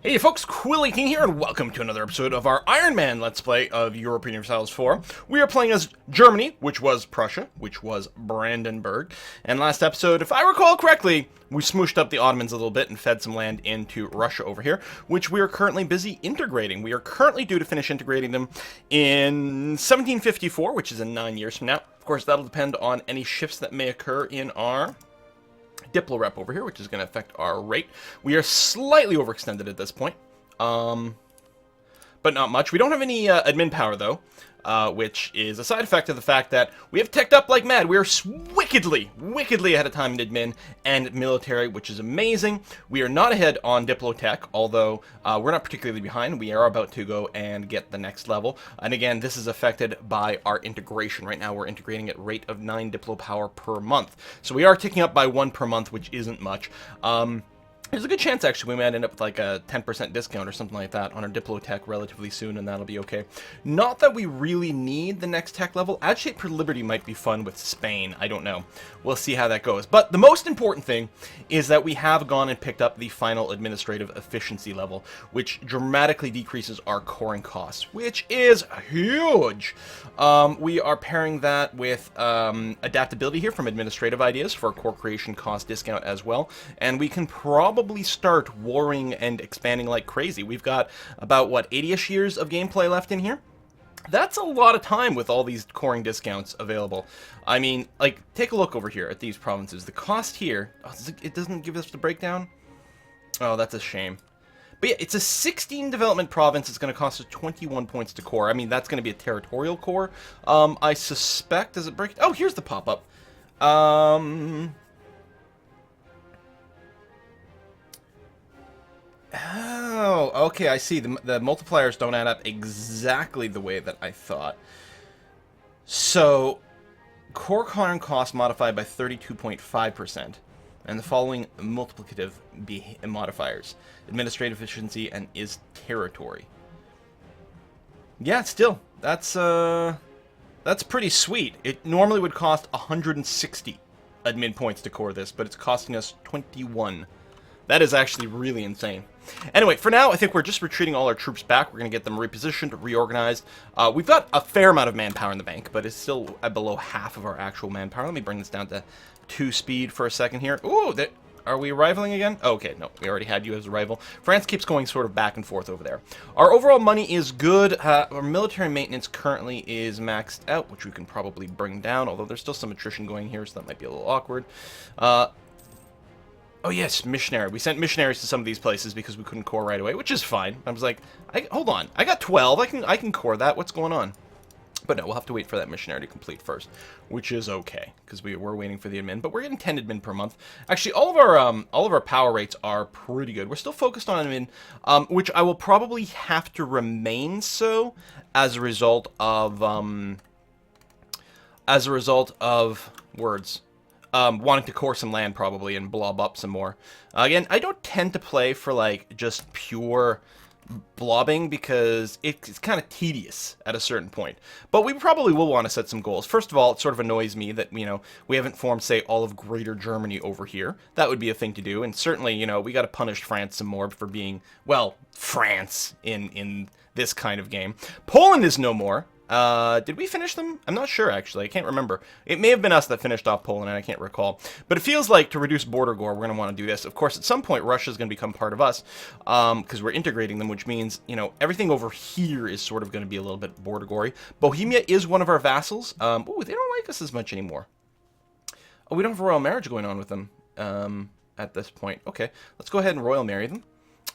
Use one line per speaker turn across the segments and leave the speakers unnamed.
Hey folks, Quilly King here, and welcome to another episode of our Ironman Let's Play of Europa Universalis 4. We are playing as Germany, which was Prussia, which was Brandenburg, and last episode, if I recall correctly, we smooshed up the Ottomans a little bit and fed some land into Russia over here, which we are currently busy integrating. We are currently due to finish integrating them in 1754, which is in 9 years from now. Of course, that'll depend on any shifts that may occur in our Diplo rep over here, which is going to affect our rate. We are slightly overextended at this point, but not much. We don't have any admin power, though, which is a side effect of the fact that we have teched up like mad. We are wickedly ahead of time in admin and military, which is amazing. We are not ahead on Diplo tech, although we're not particularly behind. We are about to go and get the next level. And again, this is affected by our integration. Right now, we're integrating at rate of 9 Diplo power per month. So we are ticking up by 1 per month, which isn't much. There's a good chance, actually, we might end up with like a 10% discount or something like that on our Diplo tech relatively soon, and that'll be okay. Not that we really need the next tech level. Agitate for Liberty might be fun with Spain. I don't know. We'll see how that goes. But the most important thing is that we have gone and picked up the final administrative efficiency level, which dramatically decreases our coring costs, which is huge. We are pairing that with adaptability here from administrative ideas for core creation cost discount as well, and we can probably start warring and expanding like crazy. We've got about, what, 80-ish years of gameplay left in here? That's a lot of time with all these coring discounts available. I mean, like, take a look over here at these provinces. The cost here, it doesn't give us the breakdown? Oh, that's a shame. But yeah, it's a 16 development province. It's going to cost us 21 points to core. I mean, that's going to be a territorial core. I suspect, does it break? Oh, here's the pop-up. Oh, okay, I see. The multipliers don't add up exactly the way that I thought. So, core coring cost modified by 32.5%, and the following multiplicative modifiers: administrative efficiency and is territory. Yeah, still, that's pretty sweet. It normally would cost 160 admin points to core this, but it's costing us 21. That is actually really insane. Anyway, for now, I think we're just retreating all our troops back. We're going to get them repositioned, reorganized. We've got a fair amount of manpower in the bank, but it's still below half of our actual manpower. Let me bring this down to 2 speed for a second here. Ooh, are we rivaling again? Oh, okay, no, we already had you as a rival. France keeps going sort of back and forth over there. Our overall money is good. Our military maintenance currently is maxed out, which we can probably bring down, although there's still some attrition going here, so that might be a little awkward. Oh yes, missionary. We sent missionaries to some of these places because we couldn't core right away, which is fine. I was like, hold on, I got 12. I can core that. What's going on? But no, we'll have to wait for that missionary to complete first, which is okay because we're waiting for the admin. But we're getting 10 admin per month. Actually, all of our power rates are pretty good. We're still focused on admin, which I will probably have to remain so as a result of words. Wanting to core some land probably and blob up some more. Again, I don't tend to play for like just pure blobbing because it's kind of tedious at a certain point. But we probably will want to set some goals. First of all, it sort of annoys me that, you know, we haven't formed, say, all of Greater Germany over here. That would be a thing to do. And certainly, you know, we got to punish France some more for being, well, France in this kind of game. Poland is no more. Did we finish them? I'm not sure, actually. I can't remember. It may have been us that finished off Poland, and I can't recall. But it feels like to reduce border gore, we're going to want to do this. Of course, at some point, Russia's going to become part of us, because we're integrating them, which means, you know, everything over here is sort of going to be a little bit border gory. Bohemia is one of our vassals. Oh, they don't like us as much anymore. Oh, we don't have a royal marriage going on with them, at this point. Okay, let's go ahead and royal marry them.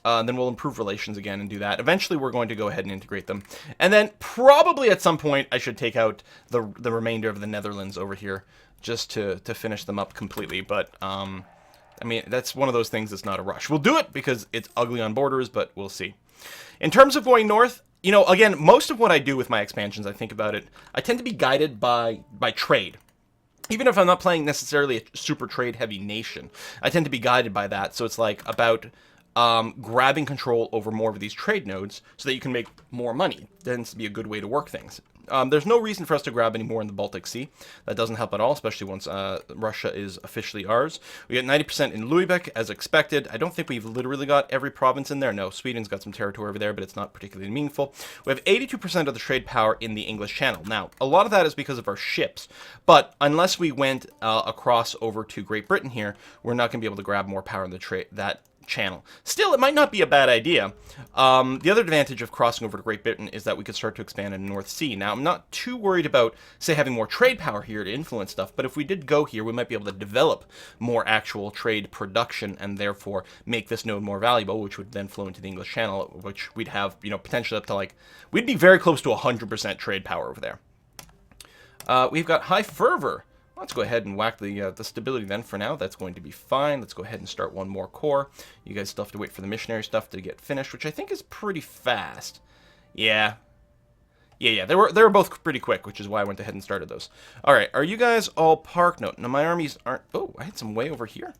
Then we'll improve relations again and do that. Eventually, we're going to go ahead and integrate them. And then probably at some point, I should take out the remainder of the Netherlands over here just to finish them up completely. But, I mean, that's one of those things that's not a rush. We'll do it because it's ugly on borders, but we'll see. In terms of going north, you know, again, most of what I do with my expansions, I think about it, I tend to be guided by trade. Even if I'm not playing necessarily a super trade-heavy nation, I tend to be guided by that. So it's like about grabbing control over more of these trade nodes so that you can make more money. Tends to be a good way to work things. There's no reason for us to grab any more in the Baltic Sea. That doesn't help at all, especially once Russia is officially ours. We get 90% in Lübeck, as expected. I don't think we've literally got every province in there. No, Sweden's got some territory over there, but it's not particularly meaningful. We have 82% of the trade power in the English Channel. Now, a lot of that is because of our ships, but unless we went across over to Great Britain here, we're not going to be able to grab more power in the that channel. Still, it might not be a bad idea. The other advantage of crossing over to Great Britain is that we could start to expand in the North Sea. Now, I'm not too worried about, say, having more trade power here to influence stuff, but if we did go here, we might be able to develop more actual trade production and therefore make this node more valuable, which would then flow into the English Channel, which we'd have, potentially up to we'd be very close to 100% trade power over there. We've got high fervor. Let's go ahead and whack the stability then for now. That's going to be fine. Let's go ahead and start one more core. You guys still have to wait for the missionary stuff to get finished, which I think is pretty fast. Yeah. Yeah. They were both pretty quick, which is why I went ahead and started those. All right. Are you guys all parked? No. Now my armies aren't... Oh, I had some way over here.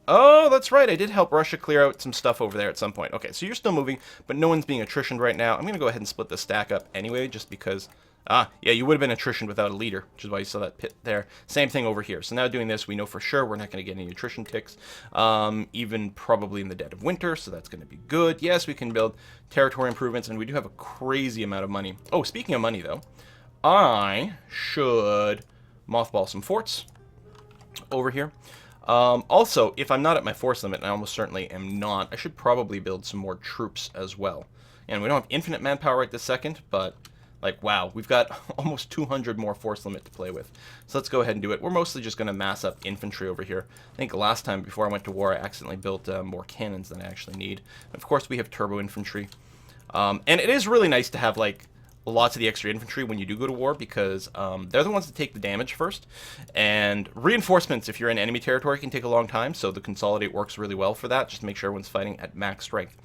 Oh, that's right. I did help Russia clear out some stuff over there at some point. Okay, so you're still moving, but no one's being attritioned right now. I'm going to go ahead and split the stack up anyway, just because... yeah, you would have been attrition without a leader, which is why you saw that pit there. Same thing over here. So now doing this, we know for sure we're not going to get any attrition ticks, even probably in the dead of winter, so that's going to be good. Yes, we can build territory improvements, and we do have a crazy amount of money. Oh, speaking of money, though, I should mothball some forts over here. Also, if I'm not at my force limit, and I almost certainly am not, I should probably build some more troops as well. And we don't have infinite manpower right this second, but... wow, we've got almost 200 more force limit to play with. So let's go ahead and do it. We're mostly just going to mass up infantry over here. I think last time before I went to war, I accidentally built more cannons than I actually need. And of course, we have turbo infantry. And it is really nice to have, lots of the extra infantry when you do go to war, because they're the ones that take the damage first. And reinforcements, if you're in enemy territory, can take a long time, so the consolidate works really well for that, just to make sure everyone's fighting at max strength.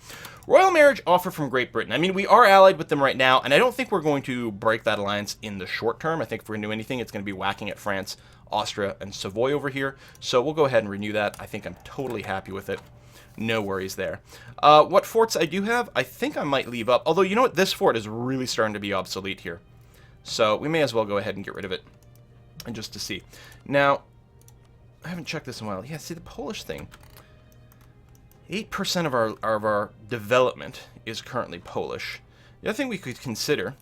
Royal marriage offer from Great Britain. I mean, we are allied with them right now, and I don't think we're going to break that alliance in the short term. I think if we're going to do anything, it's going to be whacking at France, Austria, and Savoy over here. So we'll go ahead and renew that. I think I'm totally happy with it. No worries there. What forts I do have, I think I might leave up. Although, you know what? This fort is really starting to be obsolete here. So we may as well go ahead and get rid of it. And just to see. Now, I haven't checked this in a while. Yeah, see the Polish thing. 8% of our development is currently Polish. The other thing we could consider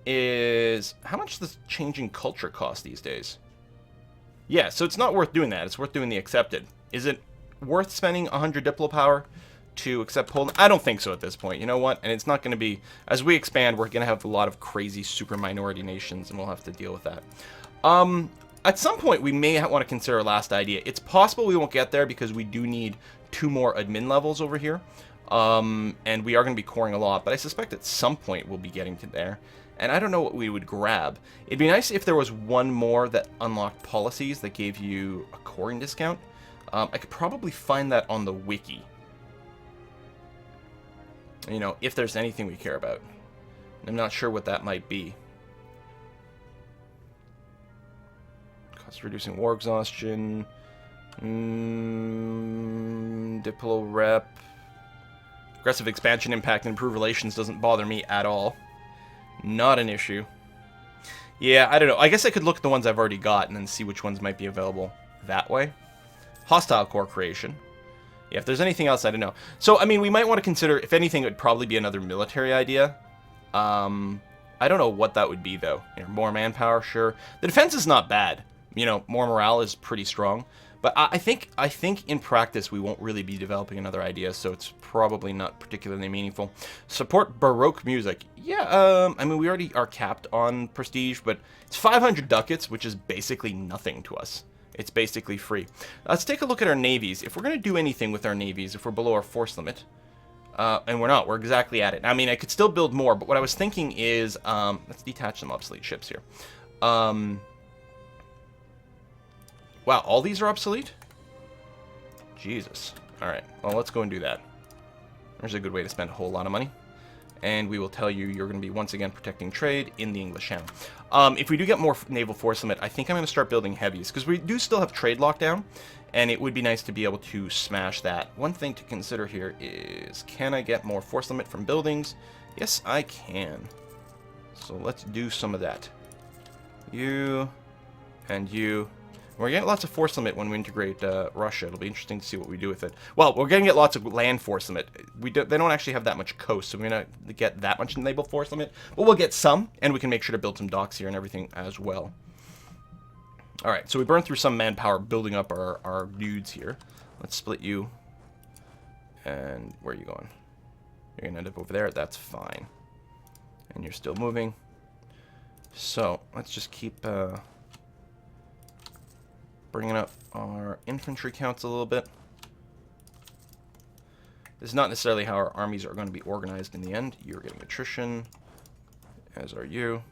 is how much does changing culture cost these days? Yeah, so it's not worth doing that. It's worth doing the accepted. Is it worth spending 100 Diplo power to accept Poland? I don't think so at this point. You know what? And it's not going to be... As we expand, we're going to have a lot of crazy super minority nations, and we'll have to deal with that. At some point, we may want to consider our last idea. It's possible we won't get there because we do need 2 more admin levels over here. And we are going to be coring a lot, but I suspect at some point we'll be getting to there. And I don't know what we would grab. It'd be nice if there was one more that unlocked policies that gave you a coring discount. I could probably find that on the wiki. You know, if there's anything we care about. I'm not sure what that might be. Cost reducing war exhaustion. Diplo rep. Aggressive expansion impact and improved relations doesn't bother me at all. Not an issue. Yeah, I don't know. I guess I could look at the ones I've already got and then see which ones might be available that way. Hostile core creation. Yeah, if there's anything else, I don't know. So, I mean, we might want to consider, if anything, it would probably be another military idea. I don't know what that would be, though. You know, more manpower, sure. The defense is not bad. You know, more morale is pretty strong. But I think in practice we won't really be developing another idea, so it's probably not particularly meaningful. Support Baroque music. Yeah, I mean, we already are capped on prestige, but it's 500 ducats, which is basically nothing to us. It's basically free. Let's take a look at our navies. If we're going to do anything with our navies, if we're below our force limit, and we're not, we're exactly at it. I mean, I could still build more, but what I was thinking is, let's detach some obsolete ships here. Wow, all these are obsolete? Jesus. Alright, well, let's go and do that. There's a good way to spend a whole lot of money. And we will tell you you're going to be, once again, protecting trade in the English Channel. If we do get more naval force limit, I think I'm going to start building heavies, because we do still have trade lockdown, and it would be nice to be able to smash that. One thing to consider here is, can I get more force limit from buildings? Yes, I can. So let's do some of that. You and you. We're getting lots of force limit when we integrate Russia. It'll be interesting to see what we do with it. Well, we're going to get lots of land force limit. They don't actually have that much coast, so we're going to get that much naval force limit. But we'll get some, and we can make sure to build some docks here and everything as well. Alright, so we burned through some manpower building up our dudes here. Let's split you. And where are you going? You're going to end up over there. That's fine. And you're still moving. So, let's just keep... bringing up our infantry counts a little bit. This is not necessarily how our armies are going to be organized in the end. You're getting attrition, as are you.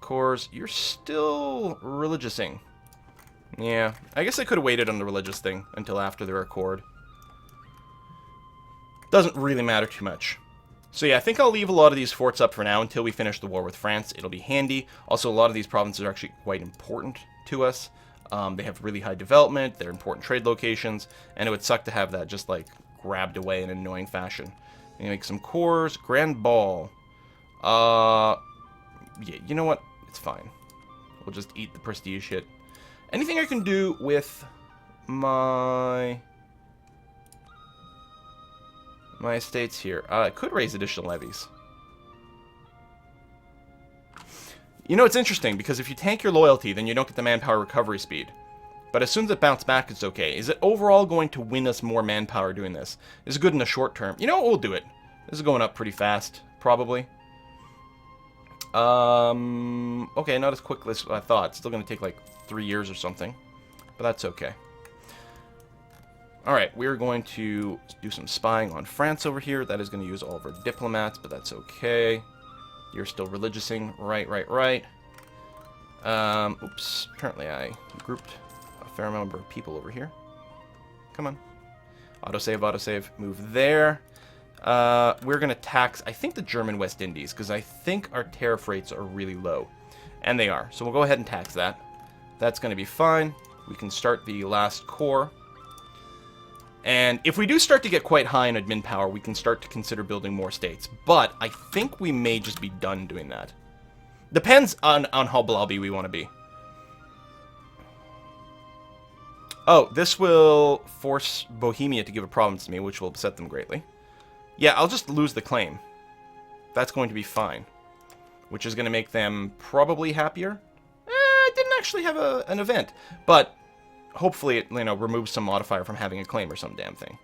Corps, you're still religiousing. Yeah, I guess I could have waited on the religious thing until after their accord. Doesn't really matter too much. So yeah, I think I'll leave a lot of these forts up for now until we finish the war with France. It'll be handy. Also, a lot of these provinces are actually quite important to us. They have really high development, they're important trade locations, and it would suck to have that just, like, grabbed away in an annoying fashion. Make some cores. Grand Ball. Yeah, you know what? It's fine. We'll just eat the prestige hit. Anything I can do with my estates here. I could raise additional levies. You know, it's interesting, because if you tank your loyalty, then you don't get the manpower recovery speed. But as soon as it bounces back, it's okay. Is it overall going to win us more manpower doing this? Is it good in the short term? You know what? We'll do it. This is going up pretty fast, probably. Okay, not as quick as I thought. It's still going to take like 3 years or something. But that's okay. Alright, we're going to do some spying on France over here. That is going to use all of our diplomats, but that's okay. You're still religiousing. Right. Oops. Apparently I grouped a fair number of people over here. Come on. Autosave. Move there. We're going to tax, I think, the German West Indies, because I think our tariff rates are really low. And they are. So we'll go ahead and tax that. That's going to be fine. We can start the last corps. And if we do start to get quite high in admin power, we can start to consider building more states. But I think we may just be done doing that. Depends on how blobby we want to be. Oh, this will force Bohemia to give a province to me, which will upset them greatly. Yeah, I'll just lose the claim. That's going to be fine. Which is going to make them probably happier. It didn't actually have an event. But hopefully it, you know, removes some modifier from having a claim or some damn thing.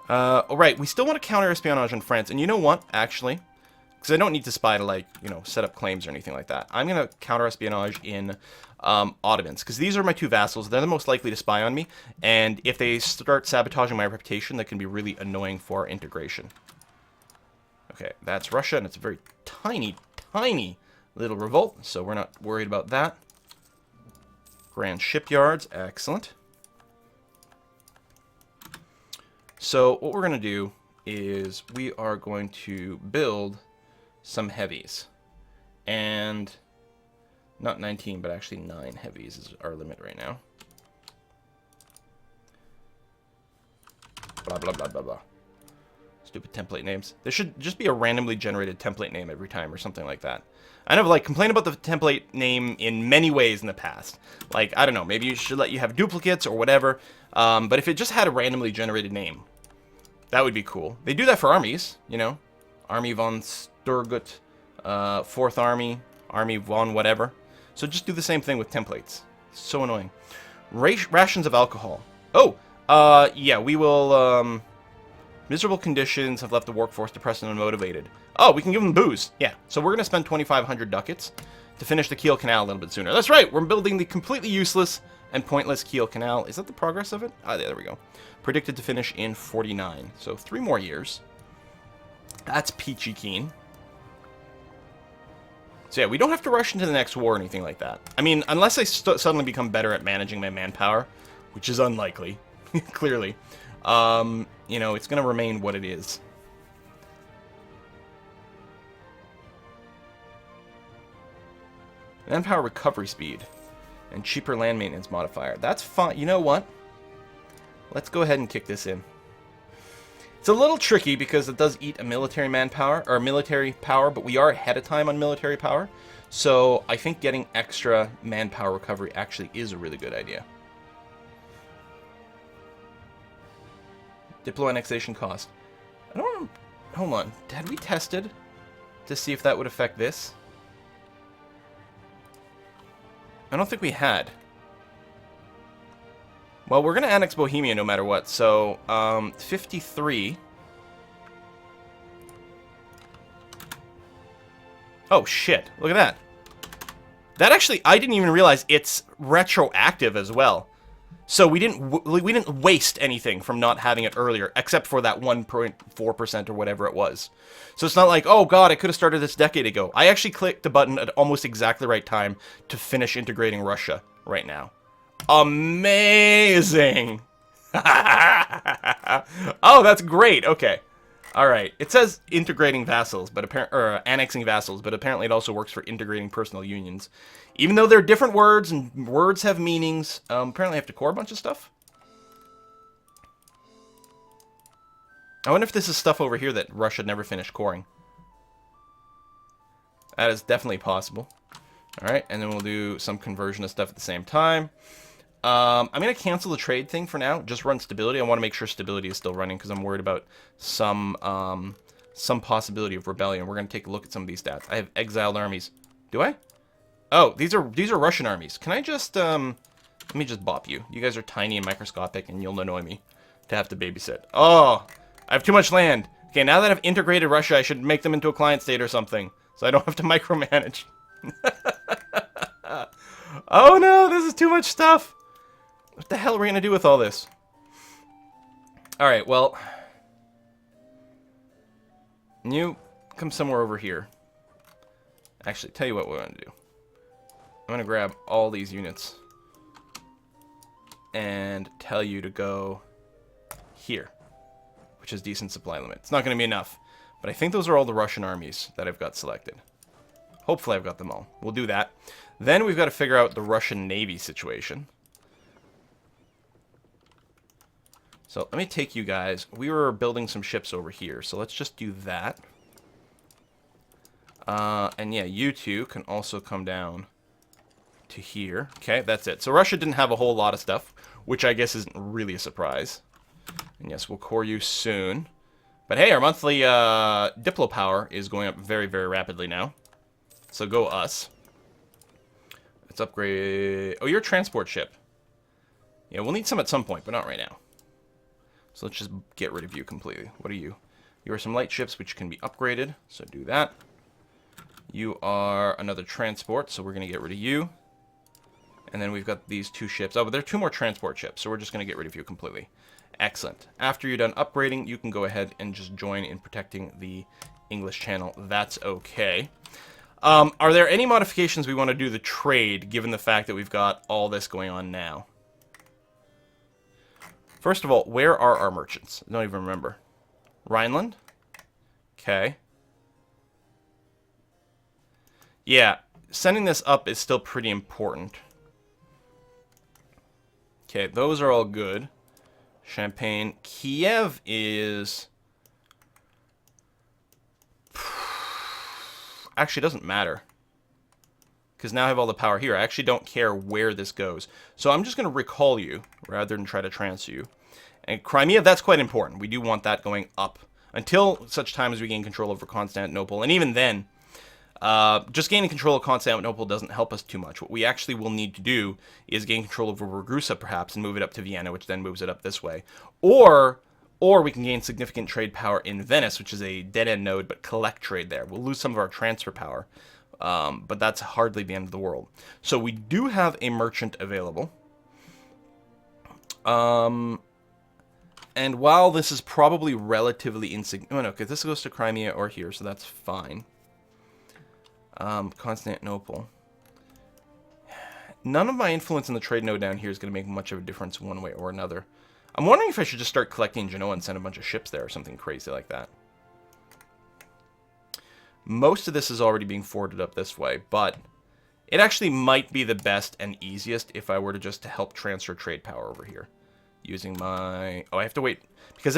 Alright, we still want to counter espionage in France. And you know what, actually? Because I don't need to spy to, like, you know, set up claims or anything like that. I'm going to counter espionage in Ottomans. Because these are my two vassals. They're the most likely to spy on me. And if they start sabotaging my reputation, that can be really annoying for our integration. Okay, that's Russia. And it's a very tiny, tiny little revolt. So we're not worried about that. Grand shipyards. Excellent. So what we're going to do is we are going to build some heavies. And not 19, but actually 9 heavies is our limit right now. Blah, blah, blah, blah, blah. Stupid template names. There should just be a randomly generated template name every time or something like that. I know, like, complained about the template name in many ways in the past. Like, I don't know, maybe you should let you have duplicates or whatever. But if it just had a randomly generated name, that would be cool. They do that for armies, you know. Army von Sturgut, 4th Army, Army von whatever. So just do the same thing with templates. So annoying. Rations of alcohol. Oh, yeah, we will, miserable conditions have left the workforce depressed and unmotivated. Oh, we can give them booze. Yeah, so we're going to spend 2,500 ducats to finish the Kiel Canal a little bit sooner. That's right, we're building the completely useless and pointless Kiel Canal. Is that the progress of it? Ah, there we go. Predicted to finish in 49. So 3 more years. That's peachy keen. So yeah, we don't have to rush into the next war or anything like that. I mean, unless I suddenly become better at managing my manpower, which is unlikely, clearly. You know, it's going to remain what it is. Manpower recovery speed and cheaper land maintenance modifier. That's fine. You know what? Let's go ahead and kick this in. It's a little tricky because it does eat a military manpower, or military power, but we are ahead of time on military power. So I think getting extra manpower recovery actually is a really good idea. Diplo annexation cost. I don't... Hold on. Had we tested to see if that would affect this? I don't think we had. Well, we're going to annex Bohemia no matter what. So, 53. Oh, shit. Look at that. That actually, I didn't even realize it's retroactive as well. So we didn't waste anything from not having it earlier, except for that 1.4% or whatever it was. So it's not like, oh god, I could have started this decade ago. I actually clicked the button at almost exactly the right time to finish integrating Russia right now. Amazing! Oh, that's great. Okay. All right. It says integrating vassals, but annexing vassals, but apparently it also works for integrating personal unions. Even though they're different words and words have meanings, apparently I have to core a bunch of stuff. I wonder if this is stuff over here that Russia never finished coring. That is definitely possible. All right, and then we'll do some conversion of stuff at the same time. I'm going to cancel the trade thing for now. Just run stability. I want to make sure stability is still running because I'm worried about some possibility of rebellion. We're going to take a look at some of these stats. I have exiled armies. Do I? Oh, these are Russian armies. Can I just let me just bop you. You guys are tiny and microscopic, and you'll annoy me to have to babysit. Oh, I have too much land. Okay, now that I've integrated Russia, I should make them into a client state or something, so I don't have to micromanage. Oh no, this is too much stuff. What the hell are we going to do with all this? Alright, well... You come somewhere over here. Actually, tell you what we're going to do. I'm going to grab all these units. And tell you to go here. Which is decent supply limit. It's not going to be enough. But I think those are all the Russian armies that I've got selected. Hopefully I've got them all. We'll do that. Then we've got to figure out the Russian Navy situation. So let me take you guys. We were building some ships over here, so let's just do that. And yeah, you two can also come down to here. Okay, that's it. So Russia didn't have a whole lot of stuff, which I guess isn't really a surprise. And yes, we'll core you soon. But hey, our monthly Diplo power is going up very, very rapidly now. So go us. Let's upgrade... Oh, you're a transport ship. Yeah, we'll need some at some point, but not right now. So let's just get rid of you completely. What are you? You are some light ships which can be upgraded, so do that. You are another transport, so we're going to get rid of you. And then we've got these two ships. Oh, but there are two more transport ships, so we're just going to get rid of you completely. Excellent. After you're done upgrading, you can go ahead and just join in protecting the English Channel. That's okay. Are there any modifications we want to do to the trade, given the fact that we've got all this going on now? First of all, where are our merchants? I don't even remember. Rhineland? Okay. Yeah, sending this up is still pretty important. Okay, those are all good. Champagne. Kiev is... Actually, it doesn't matter. Because now I have all the power here. I actually don't care where this goes. So I'm just going to recall you, rather than try to transfer you. And Crimea, that's quite important. We do want that going up. Until such time as we gain control over Constantinople. And even then, just gaining control of Constantinople doesn't help us too much. What we actually will need to do is gain control over Ragusa, perhaps, and move it up to Vienna, which then moves it up this way. Or we can gain significant trade power in Venice, which is a dead-end node, but collect trade there. We'll lose some of our transfer power. But that's hardly the end of the world. So we do have a merchant available. And while this is probably relatively insignificant... Oh, no, because this goes to Crimea or here, so that's fine. Constantinople. None of my influence in the trade node down here is going to make much of a difference one way or another. I'm wondering if I should just start collecting Genoa and send a bunch of ships there or something crazy like that. Most of this is already being forwarded up this way, but it actually might be the best and easiest if I were to just help transfer trade power over here. Using my... Oh, I have to wait. Because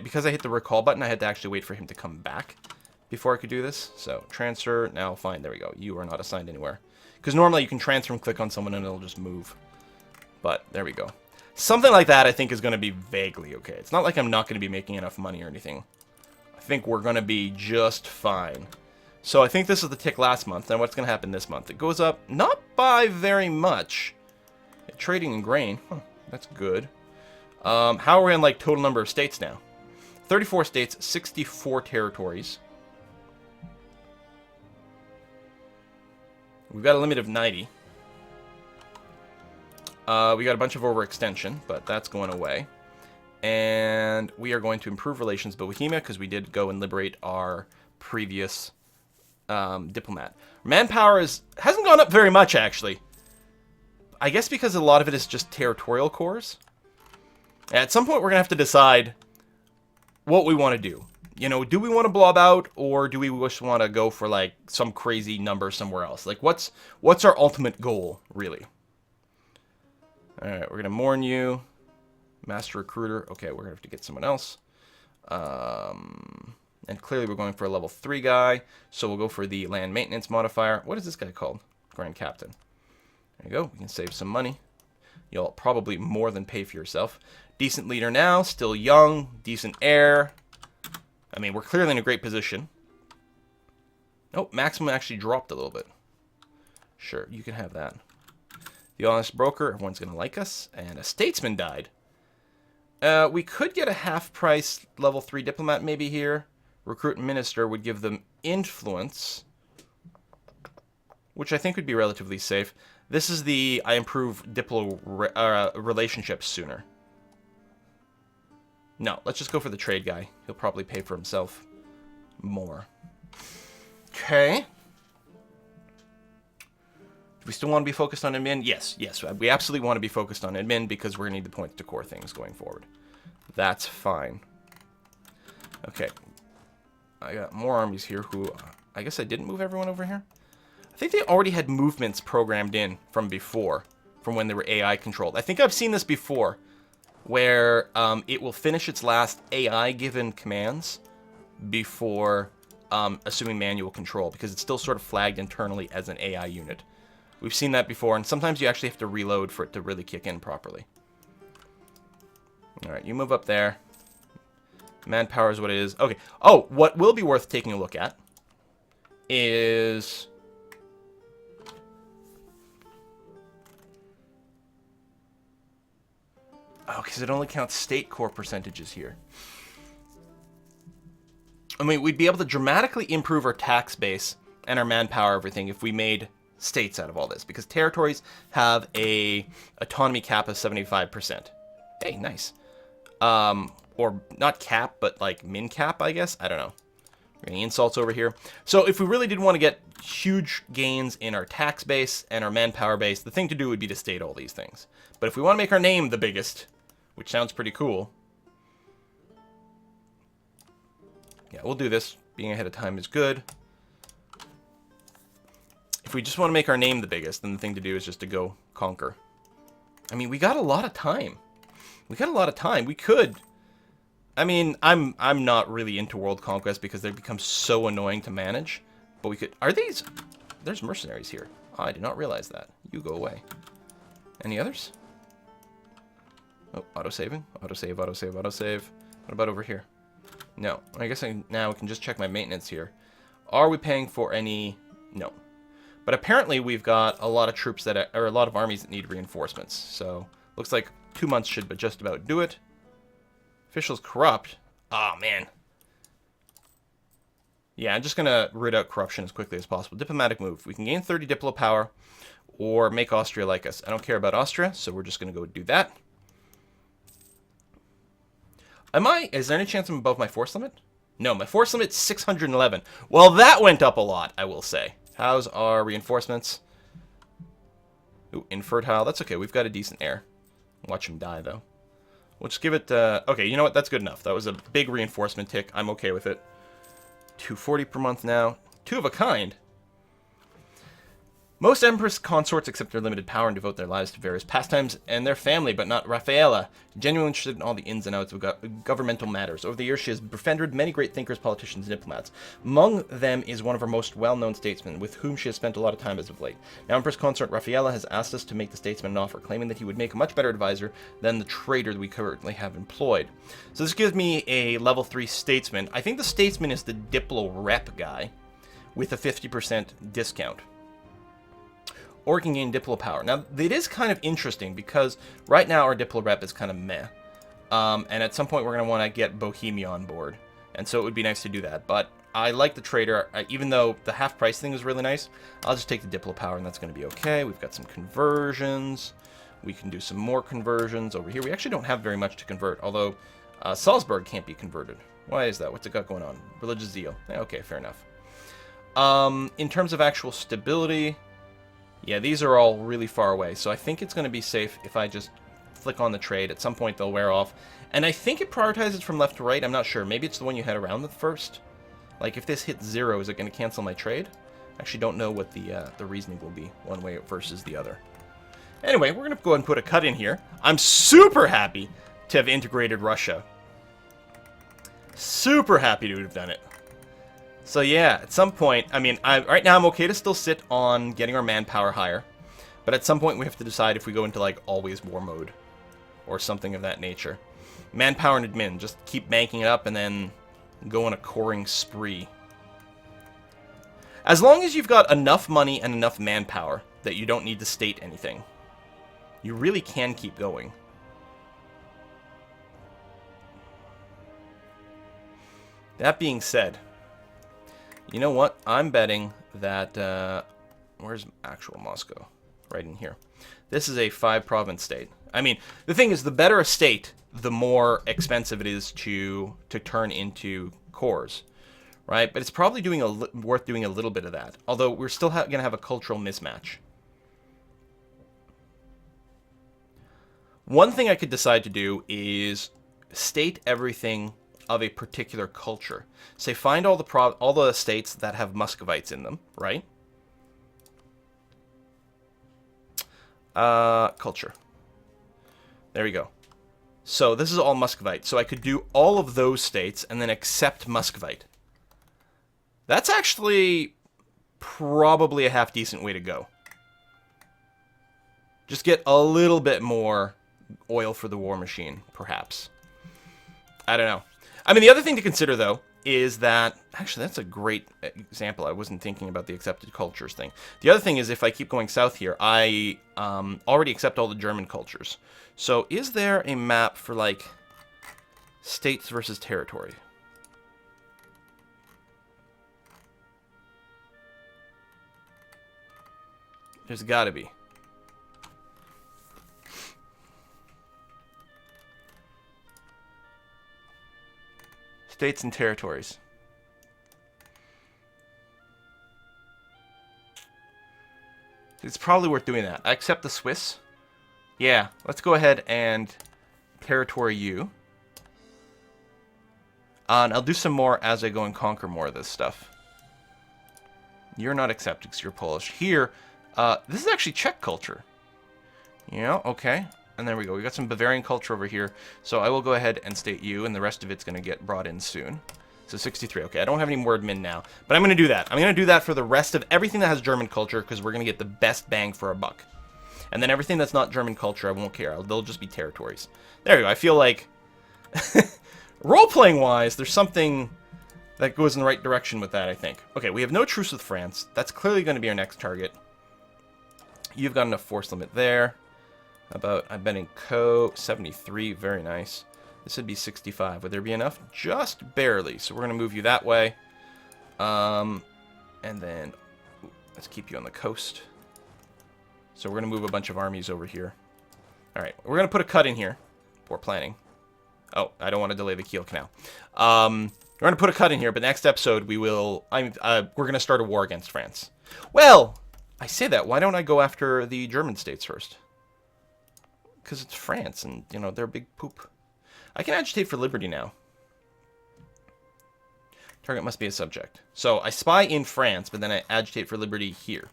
because I hit the recall button, I had to actually wait for him to come back before I could do this. So, transfer. Now, fine. There we go. You are not assigned anywhere. Because normally you can transfer and click on someone and it'll just move. But, there we go. Something like that I think is going to be vaguely okay. It's not like I'm not going to be making enough money or anything. I think we're going to be just fine. So I think this is the tick last month. Now what's going to happen this month? It goes up not by very much. Trading in grain. Huh, that's good. How are we on like total number of states now? 34 states, 64 territories. We've got a limit of 90. We got a bunch of overextension, but that's going away. And we are going to improve relations with Bohemia because we did go and liberate our previous diplomat. Manpower hasn't gone up very much, actually. I guess because a lot of it is just territorial cores. At some point, we're going to have to decide what we want to do. You know, do we want to blob out, or do we just want to go for, like, some crazy number somewhere else? Like, what's our ultimate goal, really? Alright, we're going to mourn you. Master Recruiter. Okay, we're going to have to get someone else. And clearly we're going for a level 3 guy, so we'll go for the land maintenance modifier. What is this guy called? Grand Captain. There you go. We can save some money. You'll probably more than pay for yourself. Decent leader now, still young, decent heir. I mean, we're clearly in a great position. Oh, maximum actually dropped a little bit. Sure, you can have that. The honest broker, everyone's going to like us. And a statesman died. We could get a half-price level 3 diplomat maybe here. Recruit minister would give them influence, which I think would be relatively safe. This is the I improve relationships sooner. No, let's just go for the trade guy. He'll probably pay for himself more. Okay. Do we still want to be focused on admin? Yes, we absolutely want to be focused on admin because we're going to need the points to core things going forward. That's fine. Okay. I got more armies here who... I guess I didn't move everyone over here? I think they already had movements programmed in from before, from when they were AI controlled. I think I've seen this before, where it will finish its last AI-given commands before assuming manual control, because it's still sort of flagged internally as an AI unit. We've seen that before, and sometimes you actually have to reload for it to really kick in properly. Alright, you move up there. Manpower is what it is. Okay. Oh, what will be worth taking a look at is... Oh, because it only counts state core percentages here. I mean, we'd be able to dramatically improve our tax base and our manpower, everything, if we made states out of all this. Because territories have a autonomy cap of 75%. Hey, nice. Or not cap, but like min cap, I guess. I don't know. Any insults over here? So if we really did want to get huge gains in our tax base and our manpower base, the thing to do would be to state all these things. But if we want to make our name the biggest, which sounds pretty cool, yeah, we'll do this. Being ahead of time is good. If we just want to make our name the biggest, then the thing to do is just to go conquer. I mean, we got a lot of time. We got a lot of time. We could... I mean, I'm not really into world conquest because they become so annoying to manage. But we could... Are these... There's mercenaries here. Oh, I did not realize that. You go away. Any others? Oh, autosaving. Autosave, autosave, autosave. What about over here? No. I guess now we can just check my maintenance here. Are we paying for any... No. But apparently we've got a lot of troops that... Or a lot of armies that need reinforcements. So, looks like 2 months should just about do it. Officials corrupt. Oh, man. Yeah, I'm just going to rid out corruption as quickly as possible. Diplomatic move. We can gain 30 diplo power or make Austria like us. I don't care about Austria, so we're just going to go do that. Is there any chance I'm above my force limit? No, my force limit's 611. Well, that went up a lot, I will say. How's our reinforcements? Ooh, infertile. That's okay. We've got a decent heir. Watch him die, though. We'll just give it... okay, you know what? That's good enough. That was a big reinforcement tick. I'm okay with it. 240 per month now. 2 of a kind. Most empress consorts accept their limited power and devote their lives to various pastimes and their family, but not Raffaella, genuinely interested in all the ins and outs of governmental matters. Over the years, she has befriended many great thinkers, politicians, and diplomats. Among them is one of our most well-known statesmen, with whom she has spent a lot of time as of late. Now, Empress Consort Raffaella has asked us to make the statesman an offer, claiming that he would make a much better advisor than the traitor that we currently have employed. So this gives me a level 3 statesman. I think the statesman is the Diplo rep guy with a 50% discount. Or can gain Diplo power. Now, it is kind of interesting because right now our Diplo rep is kind of meh. And at some point we're going to want to get Bohemia on board. And so it would be nice to do that. But I like the trader. Even though the half price thing is really nice, I'll just take the Diplo power and that's going to be okay. We've got some conversions. We can do some more conversions over here. We actually don't have very much to convert. Although Salzburg can't be converted. Why is that? What's it got going on? Religious zeal. Okay, fair enough. In terms of actual stability... Yeah, these are all really far away, so I think it's going to be safe if I just flick on the trade. At some point, they'll wear off. And I think it prioritizes from left to right. I'm not sure. Maybe it's the one you had around the first. Like, if this hits 0, is it going to cancel my trade? I actually don't know what the reasoning will be, one way versus the other. Anyway, we're going to go ahead and put a cut in here. I'm super happy to have integrated Russia. Super happy to have done it. So yeah, at some point, I mean, right now I'm okay to still sit on getting our manpower higher. But at some point we have to decide if we go into, like, always war mode. Or something of that nature. Manpower and admin, just keep banking it up and then go on a coring spree. As long as you've got enough money and enough manpower that you don't need to state anything, you really can keep going. That being said... You know what? I'm betting that, where's actual Moscow? Right in here. This is a 5-province state. I mean, the thing is, the better a state, the more expensive it is to turn into cores, right? But it's probably worth doing a little bit of that. Although, we're still going to have a cultural mismatch. One thing I could decide to do is state everything of a particular culture. Say, find all the states that have Muscovites in them, right? Culture. There we go. So this is all Muscovite. So I could do all of those states and then accept Muscovite. That's actually probably a half-decent way to go. Just get a little bit more oil for the war machine, perhaps. I don't know. I mean, the other thing to consider, though, is that... Actually, that's a great example. I wasn't thinking about the accepted cultures thing. The other thing is, if I keep going south here, I already accept all the German cultures. So, is there a map for, like, states versus territory? There's gotta be. States and territories. It's probably worth doing that. I accept the Swiss. Yeah, let's go ahead and territory you. And I'll do some more as I go and conquer more of this stuff. You're not accepted because you're Polish. Here, this is actually Czech culture. Yeah, okay. And there we go. We got some Bavarian culture over here. So I will go ahead and state you, and the rest of it's going to get brought in soon. So 63. Okay, I don't have any more admin now. But I'm going to do that. I'm going to do that for the rest of everything that has German culture, because we're going to get the best bang for our buck. And then everything that's not German culture, I won't care. They'll just be territories. There we go. I feel like, role-playing-wise, there's something that goes in the right direction with that, I think. Okay, we have no truce with France. That's clearly going to be our next target. You've got enough force limit there. I've been in Co. 73, very nice. This would be 65. Would there be enough? Just barely. So we're going to move you that way. And then, let's keep you on the coast. So we're going to move a bunch of armies over here. Alright, we're going to put a cut in here. Poor planning. Oh, I don't want to delay the Kiel Canal. We're going to put a cut in here, but next episode we will... we're going to start a war against France. Well, I say that. Why don't I go after the German states first? Because it's France, and, you know, they're a big poop. I can agitate for liberty now. Target must be a subject. So, I spy in France, but then I agitate for liberty here.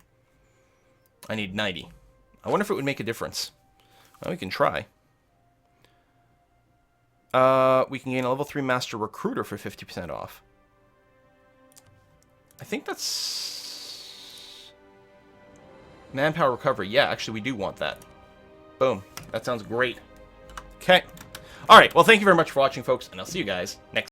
I need 90. I wonder if it would make a difference. Well, we can try. We can gain a level 3 Master Recruiter for 50% off. I think that's... Manpower Recovery. Yeah, actually, we do want that. Boom. That sounds great. Okay. Alright, well, thank you very much for watching, folks, and I'll see you guys next time.